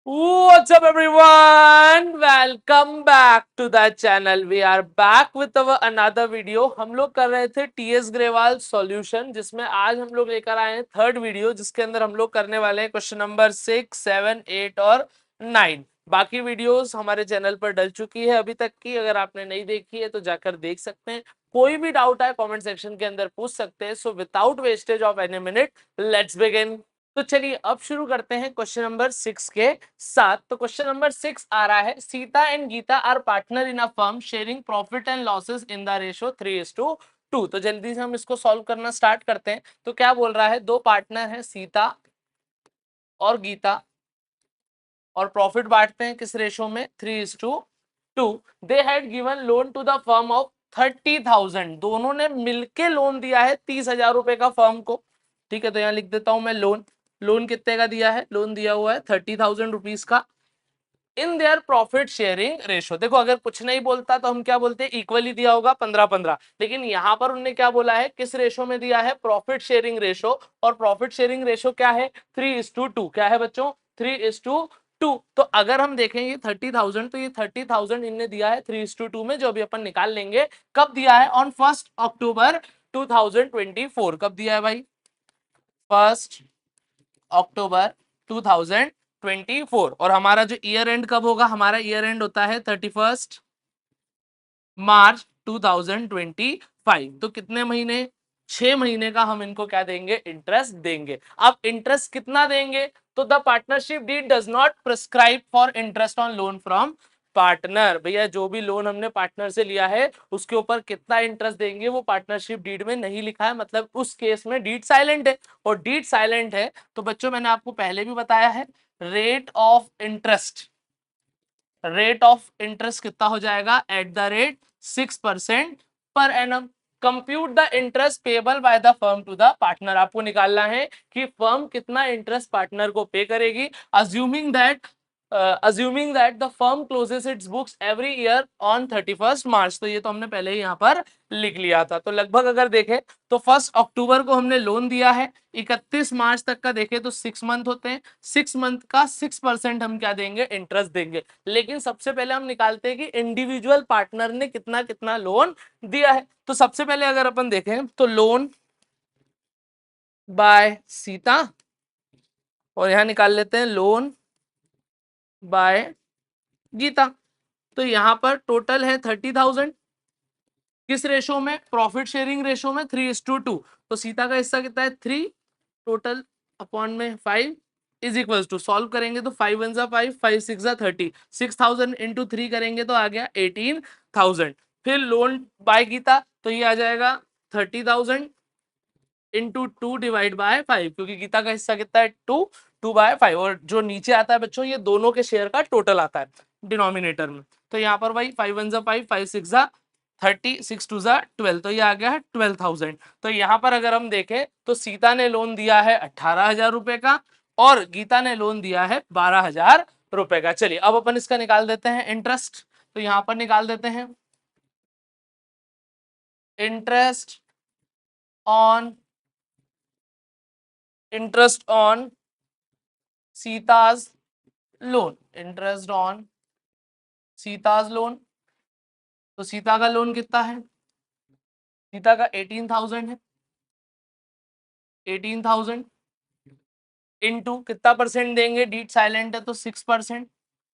What's up everyone? Welcome back to the channel. We are back with our another video. हम लोग कर रहे थे टीएस ग्रेवाल सॉल्यूशन, जिसमें आज हम लोग लेकर आए हैं थर्ड वीडियो, जिसके अंदर हम लोग करने वाले हैं क्वेश्चन नंबर 6, 7, 8 और 9। बाकी वीडियोस हमारे चैनल पर डल चुकी है अभी तक की। अगर आपने नहीं देखी है तो जाकर देख सकते हैं। कोई भी डाउट है कमेंट सेक्शन के अंदर पूछ सकते हैं। So without wastage of any minute, let's begin. तो चलिए अब शुरू करते हैं क्वेश्चन नंबर 6 के साथ। तो क्वेश्चन नंबर 6 आ रहा है, Sita and Gita are partner in a firm sharing profit and losses in the ratio 3:2। तो जल्दी से हम इसको सॉल्व करना स्टार्ट करते हैं। तो क्या बोल रहा है, दो पार्टनर है सीता और गीता, और प्रॉफिट बांटते हैं किस रेशो में, 3:2। They had given loan to the firm of 30,000। दोनों ने मिलके लोन दिया है 30,000 रुपए का फर्म को। ठीक है, तो यहां लिख देता हूं मैं लोन। लोन कितने का दिया है, लोन दिया हुआ है 30,000 रुपीज का। In their profit sharing ratio, देखो अगर कुछ नहीं बोलता तो हम क्या बोलते हैं, इक्वली दिया होगा 15-15। लेकिन यहां पर उन्होंने क्या बोला है, किस रेशो में दिया है, प्रॉफिट शेयरिंग रेशो। और प्रॉफिट शेयरिंग रेशो क्या है, 3:2। क्या है बच्चों, 3:2। तो अगर हम देखें ये 30,000, तो ये 30,000 इनने दिया है 3:2 में, जो अभी अपन निकाल लेंगे। कब दिया है, ऑन 1 अक्टूबर 2024। कब दिया है भाई, 1 अक्टूबर 2024। और हमारा जो ईयर एंड कब होगा, हमारा ईयर एंड होता है 31 मार्च 2025। तो कितने महीने, 6 महीने का हम इनको क्या देंगे, इंटरेस्ट देंगे। अब इंटरेस्ट कितना देंगे, तो the partnership deed does not prescribe for interest on loan from partner. भैया जो भी लोन हमने पार्टनर से लिया है उसके ऊपर कितना इंटरेस्ट देंगे वो पार्टनरशिप डीड में नहीं लिखा है। मतलब उस केस में डीड साइलेंट है, और डीड साइलेंट है तो बच्चों मैंने आपको पहले भी बताया है, rate of interest, rate of interest कितना हो जाएगा, at the rate 6% per annum. Compute the interest payable by the firm to the partner. आपको निकालना है कि फर्म कितना इंटरेस्ट पार्टनर को पे करेगी, assuming that the firm closes its books every year on 31st March। तो ये तो हमने पहले ही यहाँ पर लिख लिया था। तो लगभग अगर देखें तो 1 अक्टूबर को हमने लोन दिया है, 31 मार्च तक का देखें तो 6 मंथ होते हैं। 6 मंथ का 6% हम क्या देंगे, इंटरेस्ट देंगे। लेकिन सबसे पहले हम निकालते हैं कि इंडिविजुअल पार्टनर ने कितना कितना लोन दिया है। तो सबसे पहले अगर अपन देखें तो लोन बाय सीता, और यहां निकाल लेते हैं लोन बाय गीता। तो यहां पर टोटल है 30,000, किस रेशो में, प्रॉफिट शेयरिंग रेशो में 3:2। तो सीता का हिस्सा कितना है, 3, टोटल अपॉन में 5 इज इक्वल टू, सॉल्व करेंगे तो 5 1 5, 5 6 30, 6,000 इंटू 3 करेंगे तो आ गया 18,000। फिर लोन बाय गीता, तो ये आ जाएगा 30,000 इंटू 2 डिवाइड बाय 5, क्योंकि गीता का हिस्सा कितना है, 2/5। और जो नीचे आता है बच्चों, ये दोनों के शेयर का टोटल आता है डिनोमिनेटर में। तो यहाँ पर भाई 5 1 5, 5 6 30, 6 2 12, तो ये आ गया है 12,000। तो यहाँ पर अगर हम देखें तो सीता ने लोन दिया है 18,000 रुपए का, और गीता ने लोन दिया है 12,000 रुपए का। चलिए अब अपन इसका निकाल देते हैं इंटरेस्ट। तो यहाँ पर निकाल देते हैं interest on, interest on Sita's loan, interest on Sita's loan. तो सीता का लोन कितना है, सीता का 18,000 है। 18,000 इंटू कितना परसेंट देंगे, डीट साइलेंट है तो 6%,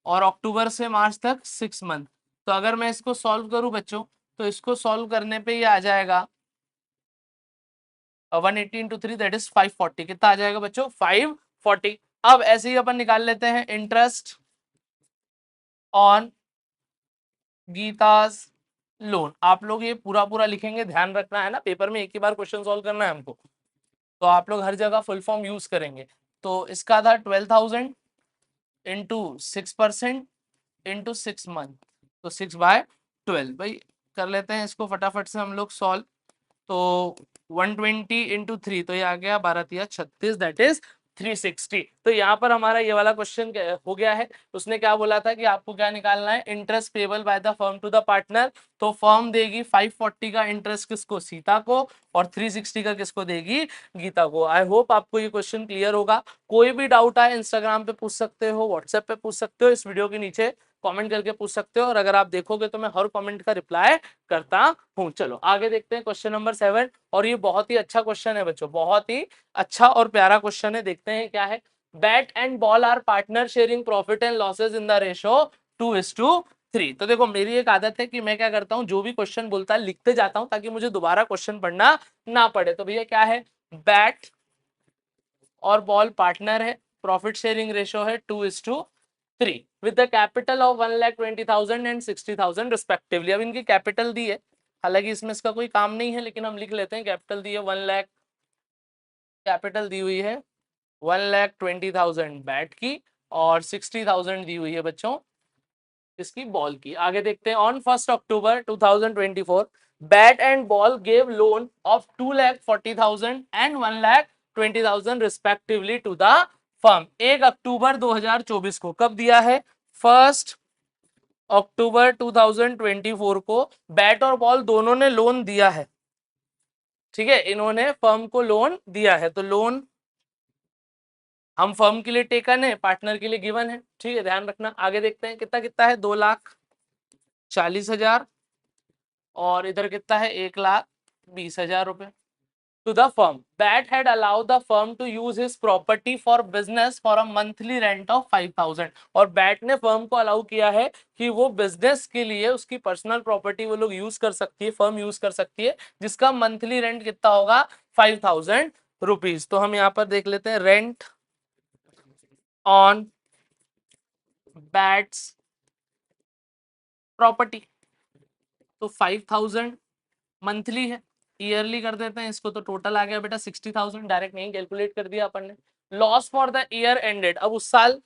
और अक्टूबर से मार्च तक 6 मंथ। तो अगर मैं इसको सॉल्व करूं बच्चों, तो इसको सॉल्व करने पे ये आ जाएगा 180 इंटू 3, दैट इज 540। कितना आ जाएगा बच्चों, 540। अब ऐसे ही अपन निकाल लेते हैं इंटरेस्ट ऑन गीतास लोन। आप लोग ये पूरा पूरा लिखेंगे, ध्यान रखना है ना, पेपर में एक ही बार क्वेश्चन सॉल्व करना है हमको, तो आप लोग हर जगह फुल फॉर्म यूज करेंगे। तो इसका था 12,000 इंटू 6% इंटू 6 मंथ, तो 6/12। भाई कर लेते हैं इसको फटाफट से हम लोग सॉल्व। तो 120 इंटू 3, तो ये आ गया 12 3 36, दैट इज 360। तो यहाँ पर हमारा ये वाला क्वेश्चन हो गया है। उसने क्या बोला था कि आपको क्या निकालना है, interest payable by the firm to the partner. तो फर्म देगी 540 का इंटरेस्ट किसको, सीता को, और 360 का किसको देगी, गीता को। आई होप आपको ये क्वेश्चन क्लियर होगा। कोई भी डाउट आए इंस्टाग्राम पे पूछ सकते हो, व्हाट्सएप पे पूछ सकते हो, इस वीडियो के नीचे कमेंट करके पूछ सकते हो, और अगर आप देखोगे तो मैं हर कमेंट का रिप्लाई करता हूं। चलो आगे देखते हैं क्वेश्चन नंबर 7। और ये बहुत ही अच्छा क्वेश्चन है बच्चों, बहुत ही अच्छा और प्यारा क्वेश्चन है। देखते हैं क्या है। Bat and ball are partner sharing profit and losses in the ratio 2:3। तो देखो मेरी एक आदत है कि मैं क्या करता हूं, जो भी क्वेश्चन बोलता है लिखते जाता हूं ताकि मुझे दोबारा क्वेश्चन पढ़ना ना पड़े। तो भैया क्या है, बैट और बॉल पार्टनर है, प्रॉफिट शेयरिंग रेशो है 2:3 with the capital of 1,20,000 and 60,000 respectively. अब इनकी कैपिटल दी है, हालांकि इसमें इसका कोई काम नहीं है, लेकिन हम लिख लेते हैं। कैपिटल दी है 1 लाख, कैपिटल दी हुई है 1,20,000 बैट की, और 60,000 दी हुई है बच्चों इसकी बॉल की। आगे देखते हैं। On 1 October 2024 bat and ball gave loan of 2,40,000 and 1,20,000 respectively to the firm. 1 अक्टूबर 2024 को कब दिया है, 1 अक्टूबर 2024 को बैट और बॉल दोनों ने लोन दिया है। ठीक है, इन्होंने फर्म को लोन दिया है। तो लोन हम फर्म के लिए टेकन है, पार्टनर के लिए गिवन है। ठीक है, ध्यान रखना। आगे देखते हैं कितना कितना है, 2,40,000, और इधर कितना है, 1,20,000 रुपए to the firm. Bat had allow the firm to use his property for business for a monthly rent of 5,000। और बैट ने फर्म को अलाउ किया है कि वो बिजनेस के लिए उसकी पर्सनल प्रॉपर्टी वो लोग यूज कर सकती है, फर्म यूज कर सकती है, जिसका मंथली रेंट कितना होगा, 5,000 रुपीज। तो हम यहाँ पर देख लेते हैं, रेंट ऑन बैट्स प्रॉपर्टी, तो 5,000 मंथली है, ईयरली कर देते हैं इसको, तो टोटल आ गया बेटा 60,000। डायरेक्ट नहीं कैलकुलेट कर दिया अपन ने। Loss for the year ended, अब उस साल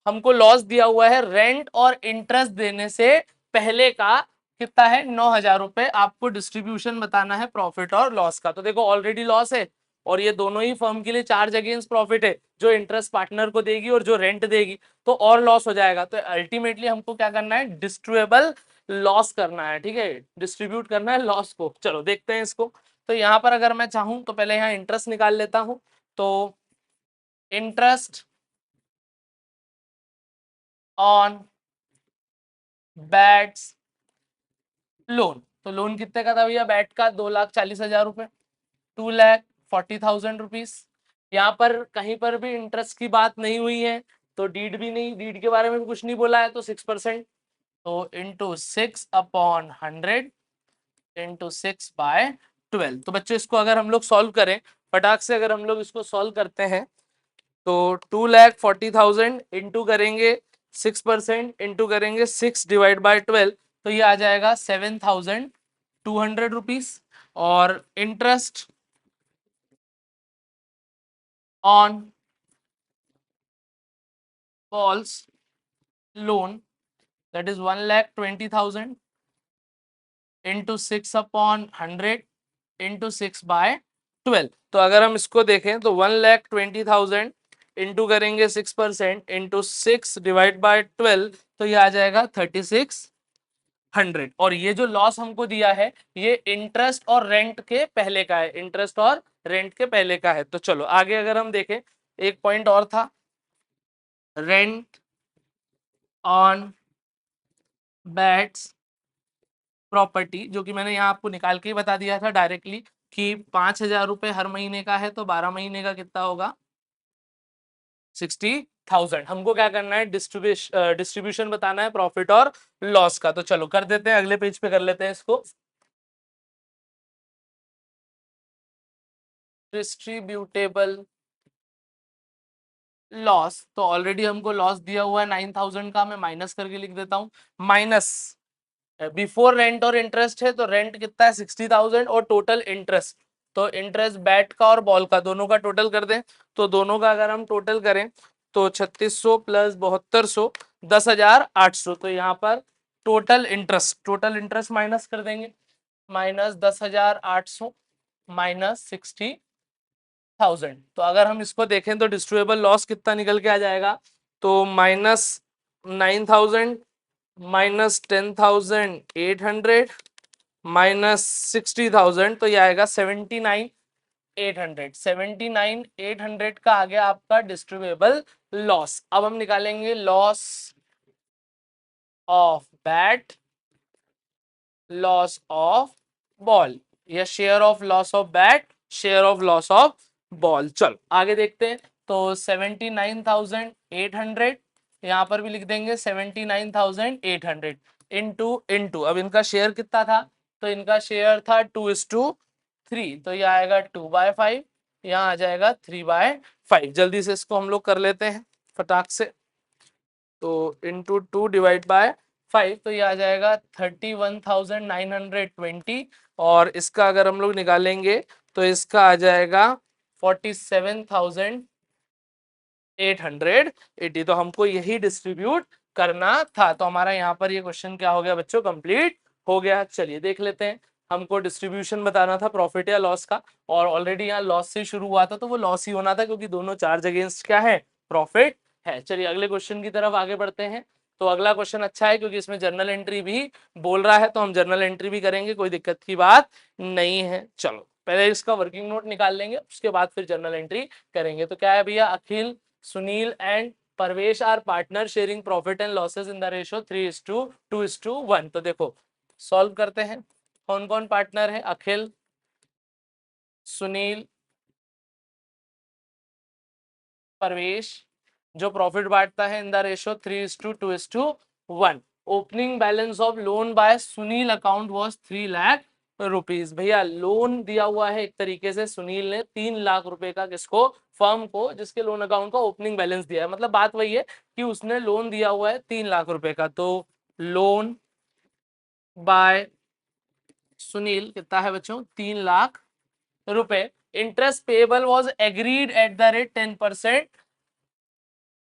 हमको लॉस दिया हुआ है रेंट और इंटरेस्ट देने से पहले का कितना है, 9,000 रुपए। आपको डिस्ट्रीब्यूशन बताना है प्रॉफिट और लॉस का। तो देखो ऑलरेडी लॉस है, और ये दोनों ही फर्म के लिए चार्ज अगेंस्ट प्रॉफिट है, जो इंटरेस्ट पार्टनर को देगी और जो रेंट देगी, तो और लॉस हो जाएगा। तो अल्टीमेटली हमको क्या करना है, डिस्ट्रीब्यूएबल लॉस करना है। ठीक है, डिस्ट्रीब्यूट करना है लॉस को। चलो देखते हैं इसको। तो यहाँ पर अगर मैं चाहूं तो पहले यहाँ इंटरेस्ट निकाल लेता हूं। तो इंटरेस्ट ऑन बैट्स लोन, तो लोन कितने का था भैया, बैट का 2,40,000 रुपए, 2,40,000 रुपीज। यहाँ पर कहीं पर भी इंटरेस्ट की बात नहीं हुई है, तो डीड भी नहीं, डीड के बारे में भी कुछ नहीं बोला है, तो 6%। तो इंटू 6/100 इंटू 6/12। तो बच्चों इसको अगर हम लोग सॉल्व करें फटाक से, अगर हम लोग इसको सॉल्व करते हैं, तो 2,40,000 इंटू करेंगे 6%, इंटू करेंगे 6/12, तो ये आ जाएगा 7,200 रुपीज। और interest on balls loan, that is 1,20,000 into 6/100 into 6/12। तो अगर हम इसको देखें तो 1,20,000 इंटू करेंगे 6% इंटू 6/12, तो ये आ जाएगा 3,600। और ये जो लॉस हमको दिया है ये इंटरेस्ट और रेंट के पहले का है, इंटरेस्ट और रेंट के पहले का है। तो चलो आगे अगर हम देखें, एक पॉइंट और था, रेंट ऑन बैट्स प्रॉपर्टी, जो कि मैंने यहाँ आपको निकाल के ही बता दिया था डायरेक्टली कि 5,000 रुपए हर महीने का है, तो 12 महीने का कितना होगा, 60,000। हमको क्या करना है, डिस्ट्रीब्यूशन बताना है प्रॉफिट और लॉस का। तो चलो कर देते हैं, अगले पेज पे कर लेते हैं इसको। डिस्ट्रीब्यूटेबल लॉस, तो ऑलरेडी हमको लॉस दिया हुआ है 9,000 का, मैं माइनस करके लिख देता हूं, माइनस बिफोर रेंट और इंटरेस्ट है, तो रेंट कितना है 60,000, और टोटल इंटरेस्ट, तो इंटरेस्ट बैट का और बॉल का दोनों का टोटल कर दें। तो दोनों का अगर हम टोटल करें तो 3,600 प्लस 7,200, 10,800। तो यहाँ पर टोटल इंटरेस्ट माइनस कर देंगे, -10,800 -60,000, 1000। तो अगर हम इसको देखें तो डिस्ट्रीब्यूएबल लॉस कितना निकल के आ जाएगा, तो -9000 -10,800 -60,000, तो ये आएगा 79,800। 79,800 का आ गया आपका डिस्ट्रीब्यूएबल लॉस। अब हम निकालेंगे loss of bat, loss of ball, या share of loss of bat, share of loss of ball. चलो आगे देखते हैं। तो 79,800, यहां पर भी लिख देंगे 79,800 इनटू अब इनका शेयर कितना था, तो इनका शेयर था 2:3, तो ये आएगा 2/5, यहाँ आ जाएगा 3/5। जल्दी से इसको हम लोग कर लेते हैं फटाक से। तो इंटू 2/5, तो ये आ जाएगा 31,920, और इसका अगर हम लोग निकालेंगे तो इसका आ जाएगा 47,880। तो हमको यही डिस्ट्रीब्यूट करना था। तो हमारा यहाँ पर ये क्वेश्चन क्या हो गया बच्चों, कंप्लीट हो गया। चलिए देख लेते हैं। हमको डिस्ट्रीब्यूशन बताना था प्रॉफिट या लॉस का, और ऑलरेडी यहाँ लॉस से शुरू हुआ था, तो वो लॉस ही होना था क्योंकि दोनों चार्ज अगेंस्ट क्या है, प्रॉफिट है। चलिए अगले क्वेश्चन की तरफ आगे बढ़ते हैं। तो अगला क्वेश्चन अच्छा है क्योंकि इसमें जर्नल एंट्री भी बोल रहा है, तो हम जर्नल एंट्री भी करेंगे, कोई दिक्कत की बात नहीं है। चलो पहले इसका वर्किंग नोट निकाल लेंगे, उसके बाद फिर जर्नल एंट्री करेंगे। तो क्या है भैया, Akhil, Sunil and Parvesh are partner sharing profit and losses in the ratio 3:2:1। तो देखो सॉल्व करते हैं। कौन कौन पार्टनर है, अखिल, सुनील, परवेश, जो प्रॉफिट बांटता है इन the ratio 3:2:1। Opening balance of loan by Sunil account was 3 lakh rupees. भैया लोन दिया हुआ है एक तरीके से, सुनील ने 3 लाख रुपए का किसको, फर्म को, जिसके लोन अकाउंट का ओपनिंग बैलेंस दिया है। मतलब बात वही है कि उसने लोन दिया हुआ है 3 लाख रुपए का। तो लोन बाय सुनील कितना है बच्चों, 3 लाख रुपए। Interest payable was agreed eight the rate 10%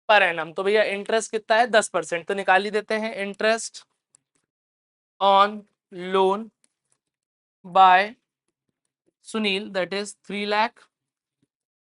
per annum. तो भैया इंटरेस्ट कितना है, 10%। तो निकाल ही देते हैं। Interest on loan by Sunil that is 3 lakh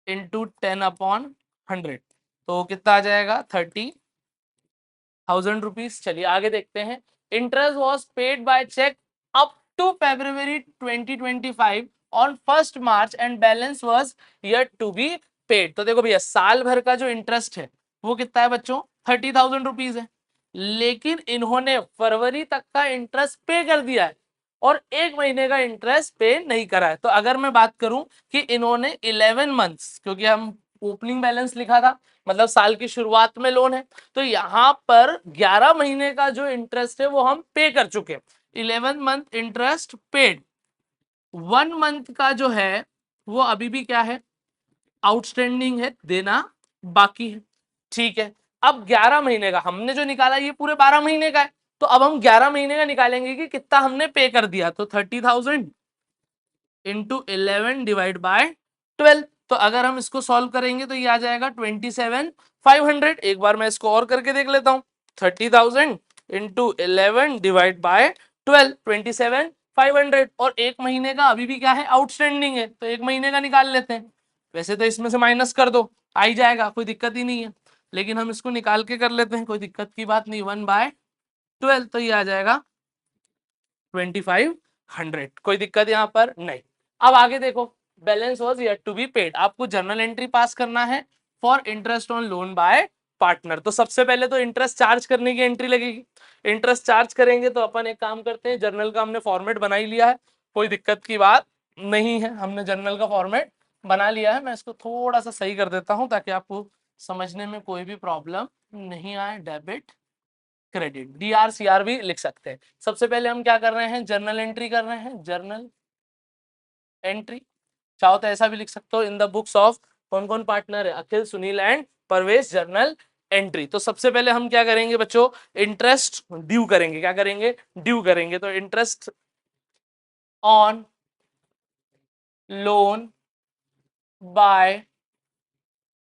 into 10/100, तो कितना आ जाएगा, 30,000 रुपीज। चलिए आगे देखते हैं। Interest was paid by cheque up to February 2025 on 1 March and balance was yet to be paid. तो देखो भैया साल भर का जो इंटरेस्ट है वो कितना है बच्चों, 30,000 रुपीज है, लेकिन इन्होंने फरवरी तक का इंटरेस्ट पे कर दिया है और 1 महीने का इंटरेस्ट पे नहीं करा है। तो अगर मैं बात करूं कि इन्होंने 11 मंथ्स, क्योंकि हम ओपनिंग बैलेंस लिखा था, मतलब साल की शुरुआत में लोन है, तो यहाँ पर 11 महीने का जो इंटरेस्ट है वो हम पे कर चुके हैं। 11 मंथ इंटरेस्ट पेड, 1 मंथ का जो है वो अभी भी क्या है, आउटस्टैंडिंग है, देना बाकी है। ठीक है, अब 11 महीने का हमने जो निकाला ये पूरे 12 महीने का है, तो अब हम 11 महीने का निकालेंगे कि कितना हमने पे कर दिया। तो 30,000 इंटू 11/12। तो अगर हम इसको सॉल्व करेंगे तो ये आ जाएगा 27,500। एक बार मैं इसको और करके देख लेता हूँ। 30,000 इंटू 11/12, 27,500, और 1 महीने का अभी भी क्या है, आउटस्टैंडिंग है, तो 1 महीने का निकाल लेते हैं। वैसे तो इसमें से माइनस कर दो, आ ही जाएगा, कोई दिक्कत ही नहीं है, लेकिन हम इसको निकाल के कर लेते हैं, कोई दिक्कत की बात नहीं। 1/12, तो ये आ जाएगा 2500, कोई दिक्कत यहाँ पर नहीं। अब आगे देखो, balance was yet to be paid, आपको जर्नल एंट्री पास करना है for interest on loan by partner. तो सबसे पहले तो इंटरेस्ट चार्ज करने की एंट्री लगेगी। इंटरेस्ट चार्ज करेंगे तो अपन एक काम करते हैं, जर्नल का हमने फॉर्मेट बना ही लिया है, कोई दिक्कत की बात नहीं है, हमने जर्नल का फॉर्मेट बना लिया है। मैं इसको थोड़ा सा सही कर देता हूं ताकि आपको समझने में कोई भी प्रॉब्लम नहीं आए। डेबिट क्रेडिट, DRCR भी लिख सकते हैं। सबसे पहले हम क्या कर रहे हैं, जर्नल एंट्री कर रहे हैं, जर्नल एंट्री। चाहो तो ऐसा भी लिख सकते हो, इन द बुक्स ऑफ कौन कौन पार्टनर है, Akhil, Sunil and Parvesh, journal entry. तो सबसे पहले हम क्या करेंगे बच्चों, इंटरेस्ट ड्यू करेंगे। क्या करेंगे, ड्यू करेंगे। तो interest on loan by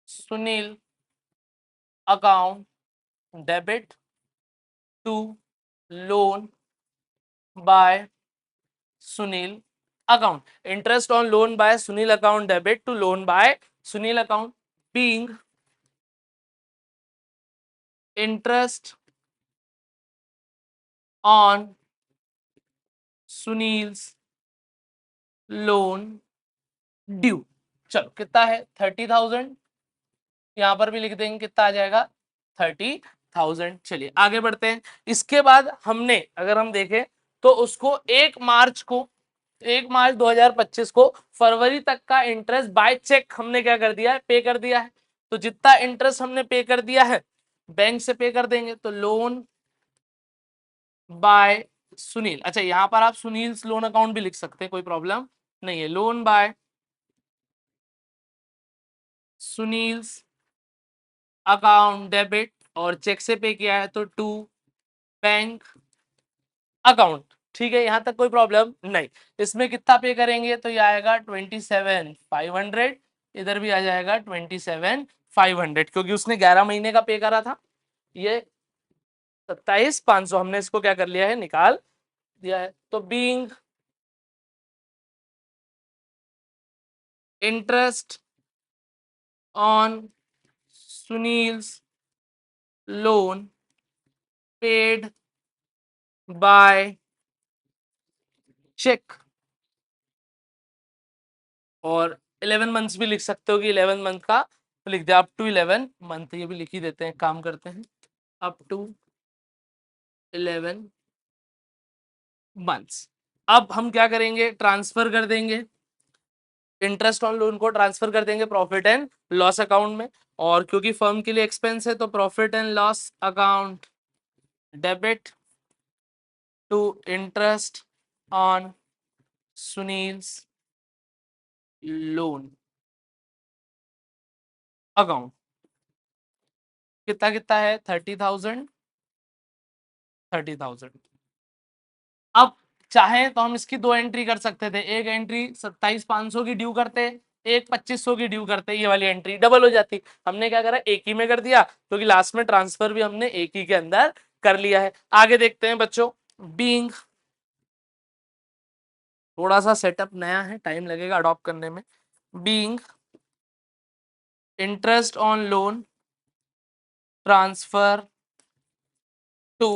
Sunil account debit to loan by Sunil account. Interest on loan by Sunil account debit to loan by Sunil account being interest on Sunil's loan due. चलो कितना है 30,000, यहां पर भी लिख देंगे कितना आ जाएगा 30,000। चलिए आगे बढ़ते हैं। इसके बाद हमने अगर हम देखें तो उसको 1 मार्च 2025 को फरवरी तक का इंटरेस्ट बाय चेक हमने क्या कर दिया है, पे कर दिया है। तो जितना इंटरेस्ट हमने पे कर दिया है बैंक से पे कर देंगे। तो लोन बाय सुनील, अच्छा यहां पर आप सुनील लोन अकाउंट भी लिख सकते हैं, कोई प्रॉब्लम नहीं है। Loan by Sunil's account debit, और चेक से पे किया है तो टू बैंक अकाउंट। ठीक है, यहां तक कोई प्रॉब्लम नहीं। इसमें कितना पे करेंगे तो ये आएगा 27,500, इधर भी आ जाएगा 27,500, क्योंकि उसने 11 महीने का पे करा था। ये 27,500 हमने इसको क्या कर लिया है, निकाल दिया है। तो being interest on Sunil's loan paid by cheque, और 11 मंथ्स भी लिख सकते हो कि 11 मंथ का तो लिख दिया, अप टू 11 मंथ, ये भी लिख ही देते हैं, काम करते हैं अप टू 11 मंथ्स। अब हम क्या करेंगे, ट्रांसफर कर देंगे इंटरेस्ट ऑन लोन को, ट्रांसफर कर देंगे प्रॉफिट एंड लॉस अकाउंट में। और क्योंकि फर्म के लिए एक्सपेंस है तो profit and loss account debit to interest on Sunil's loan account. कितना कितना है 30,000, 30,000। अब चाहे तो हम इसकी दो एंट्री कर सकते थे, एक एंट्री 27,500 की ड्यू करते, एक 2500 की ड्यू करते, ये वाली एंट्री डबल हो जाती। हमने क्या करा, एक ही में कर दिया, क्योंकि लास्ट में ट्रांसफर भी हमने एक ही के अंदर कर लिया है। आगे देखते हैं बच्चों। बीइंग, थोड़ा सा सेटअप नया है, टाइम लगेगा अडॉप्ट करने में। Being interest on loan transfer to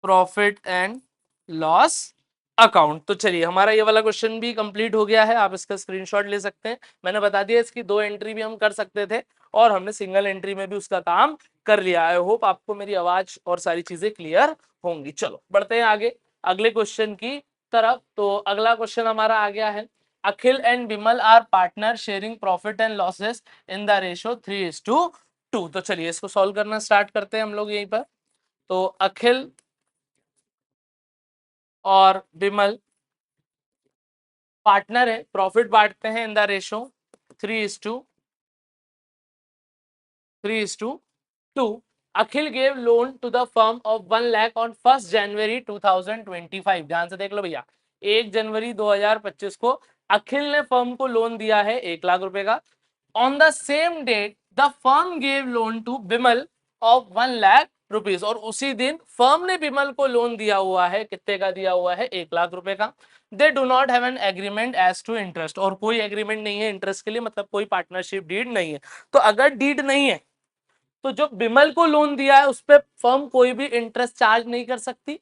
profit and loss account. तो चलिए हमारा ये वाला क्वेश्चन भी कंप्लीट हो गया है, आप इसका स्क्रीनशॉट ले सकते हैं। मैंने बता दिया इसकी दो एंट्री भी हम कर सकते थे, और हमने सिंगल एंट्री में भी उसका काम कर लिया। आई होप आपको मेरी आवाज और सारी चीजें क्लियर होंगी। चलो बढ़ते हैं आगे अगले क्वेश्चन की तरफ। तो अगला क्वेश्चन हमारा आ गया है, Akhil and Vimal are partner sharing profit and losses in the ratio 3:2। तो चलिए इसको सॉल्व करना स्टार्ट करते हैं हम लोग यहीं पर। तो अखिल और विमल पार्टनर है, प्रॉफिट बांटते हैं in the ratio 3:2। Akhil gave loan to the firm of 1 lakh on 1 January 2025। ध्यान से देख लो भैया, 1 जनवरी 2025 को अखिल ने फर्म को लोन दिया है 1 लाख रुपए का। On the same date the firm gave loan to Vimal of 1 lakh rupees, और उसी दिन फर्म ने विमल को लोन दिया हुआ है, कितने का दिया हुआ है, 1 लाख रुपए का। They do not have an agreement as to interest, और कोई एग्रीमेंट नहीं है इंटरेस्ट के लिए, मतलब कोई पार्टनरशिप डीड नहीं है। तो अगर डीड नहीं है तो जो विमल को लोन दिया है उस पर फर्म कोई भी इंटरेस्ट चार्ज नहीं कर सकती,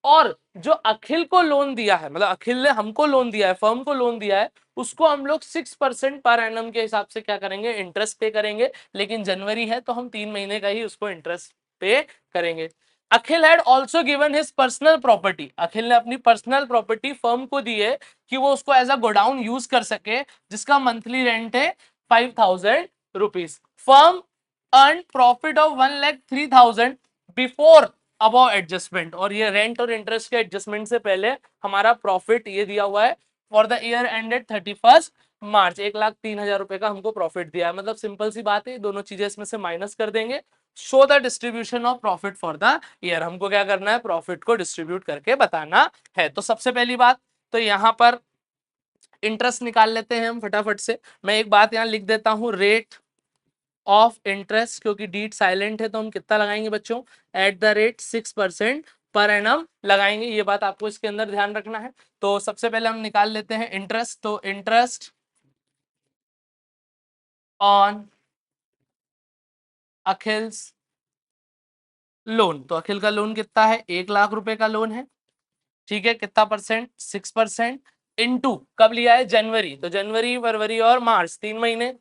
और जो अखिल को लोन दिया है, मतलब अखिल ने हमको लोन दिया है, फर्म को लोन दिया है, उसको हम लोग 6% पर एनम के हिसाब से क्या करेंगे, इंटरेस्ट पे करेंगे। लेकिन जनवरी है तो हम 3 महीने का ही उसको इंटरेस्ट पे करेंगे। Akhil had also given his personal property, Akhil ने अपनी पर्सनल प्रॉपर्टी फर्म को दी है कि वो उसको एज अ गोडाउन यूज कर सके, जिसका मंथली रेंट है 5,000 rupees. Firm earn profit of 1,03,000 before above adjustment, और ये रेंट और इंटरेस्ट के एडजस्टमेंट से पहले हमारा प्रॉफिट ये दिया हुआ है फॉर द ईयर एंडेड 31 मार्च, 1,03,000 रुपए का हमको प्रॉफिट दिया है। मतलब सिंपल सी बात है, दोनों चीजें इसमें से माइनस कर देंगे। Show the distribution of profit for the year, हमको क्या करना है, प्रॉफिट को डिस्ट्रीब्यूट करके बताना है। तो सबसे पहली बात तो यहां पर इंटरेस्ट निकाल लेते हैं हम फटाफट से। मैं एक बात यहां लिख देता हूं, रेट ऑफ इंटरेस्ट, क्योंकि डीट साइलेंट है तो हम कितना लगाएंगे बच्चों, eight the rate 6% per annum लगाएंगे। ये बात आपको इसके अंदर ध्यान रखना है। तो सबसे पहले हम निकाल लेते हैं इंटरेस्ट। तो इंटरेस्ट ऑन अखिल्स लोन। तो अखिल का लोन कितना है, 1 लाख रुपए का लोन है, ठीक है। कितना परसेंट, 6%, इनटू कब लिया है, जनवरी, तो जनवरी फरवरी और मार्च 3 महीने,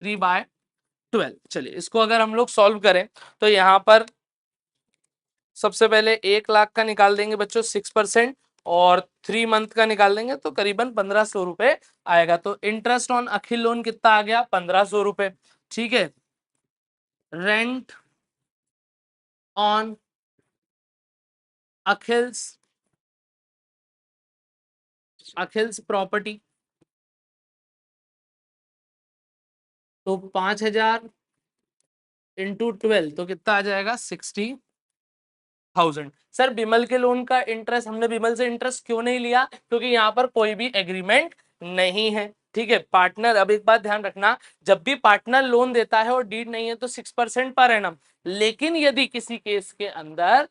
3/12। चलिए इसको अगर हम लोग सॉल्व करें तो यहाँ पर सबसे पहले 1 लाख का निकाल देंगे बच्चों 6%, और 3 मंथ का निकाल देंगे तो करीबन 1500 रुपए आएगा। तो इंटरेस्ट ऑन अखिल लोन कितना आ गया, 1500 रुपए, ठीक है। रेंट ऑन अखिल्स अखिल्स प्रॉपर्टी, तो 5,000 इंटू 12 तो कितना आ जाएगा, 60,000। सर बिमल के लोन का इंटरेस्ट, हमने बिमल से इंटरेस्ट क्यों नहीं लिया, क्योंकि यहाँ पर कोई भी एग्रीमेंट नहीं है, ठीक है। पार्टनर, अब एक बात ध्यान रखना, जब भी पार्टनर लोन देता है और डीड नहीं है तो 6% पर एनम, लेकिन यदि किसी केस के अंदर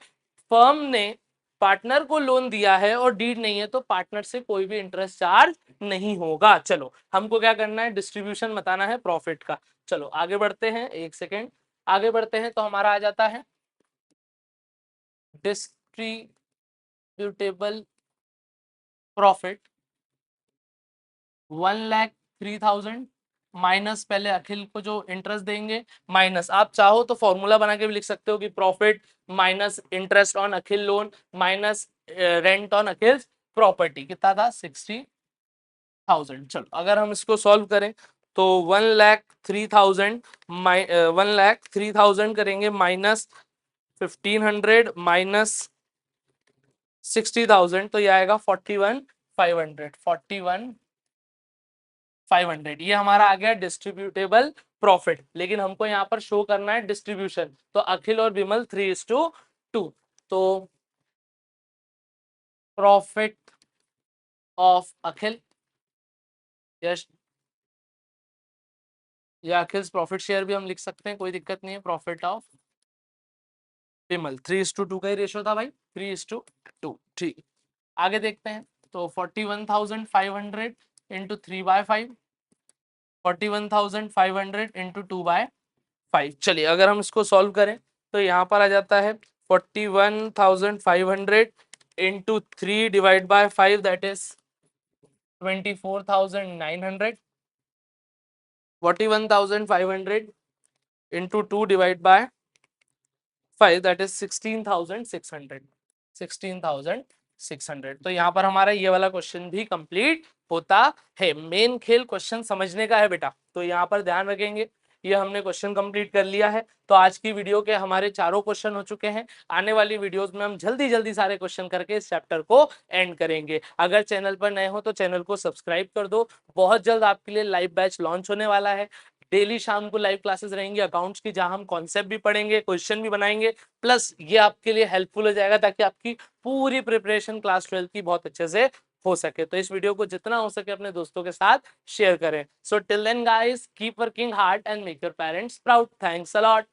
फर्म ने पार्टनर को लोन दिया है और डीड नहीं है तो पार्टनर से कोई भी इंटरेस्ट चार्ज नहीं होगा। चलो हमको क्या करना है, डिस्ट्रीब्यूशन बताना है प्रॉफिट का। चलो आगे बढ़ते हैं, एक सेकेंड, आगे बढ़ते हैं तो हमारा आ जाता है डिस्ट्रीब्यूटेबल प्रॉफिट 1,03,000 माइनस, पहले अखिल को जो इंटरेस्ट देंगे माइनस, आप चाहो तो फॉर्मूला बना के भी लिख सकते हो कि profit minus interest on Akhil loan minus rent on Akhil property, कितना था, 60,000। चलो अगर हम इसको सॉल्व करें तो 1,03,000 1,03,000 करेंगे माइनस 1,500 माइनस 60,000 तो ये आएगा 41,500, 41,500। ये हमारा आ गया डिस्ट्रीब्यूटेबल प्रॉफिट, लेकिन हमको यहाँ पर शो करना है डिस्ट्रीब्यूशन, तो अखिल और विमल 3:2, तो प्रॉफिट ऑफ अखिल, यस, या अखिल प्रॉफिट शेयर भी हम लिख सकते हैं, कोई दिक्कत नहीं है। प्रॉफिट ऑफ विमल 3:2 का ही रेशो था भाई, 3:2, ठीक। आगे देखते हैं, तो 41,500 इंटू 3/5, 41,500 इंटू 2/5। चलिए अगर हम इसको सॉल्व करें तो यहाँ पर आ जाता है 41,500 into 3/5, that is 24,900, 41,500 into 2/5, that is 16,600, 16,600। तो यहाँ पर हमारा ये वाला क्वेश्चन भी कंप्लीट होता है। मेन खेल क्वेश्चन समझने का है बेटा, तो यहाँ पर ध्यान रखेंगे। ये हमने क्वेश्चन कंप्लीट कर लिया है, तो आज की वीडियो के हमारे चारों क्वेश्चन हो चुके हैं। आने वाली वीडियोस में हम जल्दी जल्दी सारे क्वेश्चन करके इस चैप्टर को एंड करेंगे। अगर चैनल पर नए हो तो चैनल को सब्सक्राइब कर दो, बहुत जल्द आपके लिए लाइव बैच लॉन्च होने वाला है। डेली शाम को लाइव क्लासेस रहेंगी अकाउंट्स की, जहां हम कॉन्सेप्ट भी पढ़ेंगे, क्वेश्चन भी बनाएंगे, प्लस ये आपके लिए हेल्पफुल हो जाएगा ताकि आपकी पूरी प्रिपरेशन क्लास 12 की बहुत अच्छे से हो सके। तो इस वीडियो को जितना हो सके अपने दोस्तों के साथ शेयर करें। So till then guys, keep working hard and make your parents proud. Thanks a lot.